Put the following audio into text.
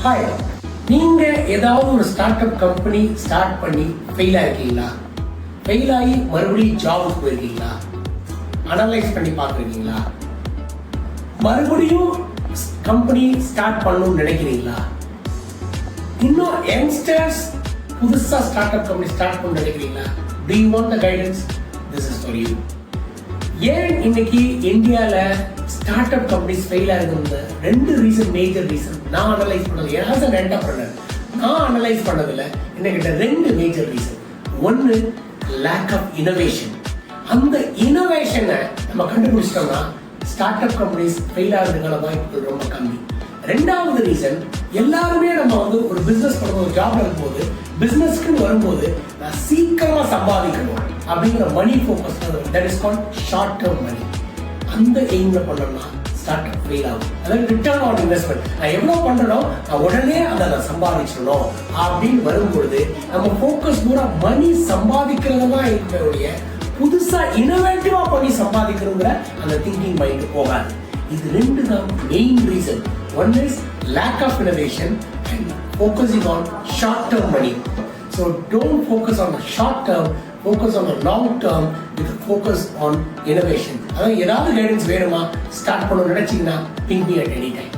Hi, நீங்க ஏதாவது ஒரு ஸ்டார்ட் அப் கம்பெனி ஸ்டார்ட் பண்ணி ஃபெயில் ஆயிருக்கீங்களா? ஃபெயில் ஆகி மறுபடியும் ஜாபுக்கு போயிருக்கீங்களா? அனலைஸ் பண்ணி பார்த்துருக்கீங்களா? மறுபடியும் கம்பெனி ஸ்டார்ட் பண்ணணும்னு நினைக்கிறீங்களா? இன்னும் யங்ஸ்டர்ஸ் புதுசா ஸ்டார்ட் அப் கம்பெனி ஸ்டார்ட் பண்ண நினைக்கிறீங்களா? Do you want the guidance? This is for you. ஏன் இன்னைக்கு இந்தியால ஸ்டார்ட் அப் கம்பெனிஸ் ஃபெயில் ஆகுது? ரெண்டு ரீசன், மேஜர் ரீசன் நான் அனலைஸ் பண்ணது. யாராவது ஒரு என்டர்பிரனர் நான் அனலைஸ் பண்ணதில்ல. என்கிட்ட ரெண்டு மேஜர் ரீசன். ஒன்னு, லேக் ஆஃப் இனோவேஷன். அந்த இனோவேஷனை நம்ம கண்டுபிடிச்சிட்டோம்னா ஸ்டார்ட் அப் கம்பெனிஸ் ஃபெயில் ஆகிறதுக்கான வாய்ப்புகள் ரொம்ப கம்மி. ரெண்டாவது ரீசன், எல்லாருமே நம்ம ஒரு பிசினஸ் பண்ணும்போது, ஜாப்ல இருக்கும்போது, பிசினஸ்க்கு வரும்போது நான் சீக்கிரமா சம்பாதிக்கணும் அப்படிங்கிற money focus, that is called short term money. அந்த எய்ம்ல பண்ணோம்னா ஸ்டார்ட் அப் ஃபெயில் ஆகும். அதாவது ரிட்டர்ன் ஆன் இன்வெஸ்ட்மெண்ட், நான் எவ்வளவு பண்றோம் நான் உடனே அதை நான் சம்பாதிச்சிடணும் அப்படின்னு வரும்பொழுது நம்ம ஃபோக்கஸ் பூரா மணி சம்பாதிக்கிறதா இருக்கிற புதுசா இனோவேட்டிவா பண்ணி சம்பாதிக்கிறோங்கிற அந்த திங்கிங் மைண்ட் போகாது. இது ரெண்டு தான் main reason. One is lack of innovation and focusing on short term money. So don't focus on the short term, focus on the long term with a focus on innovation. அதாவது ஏதாவது guidance வேணுமா, start பண்ண நினைச்சீங்கன்னா ping me at any time.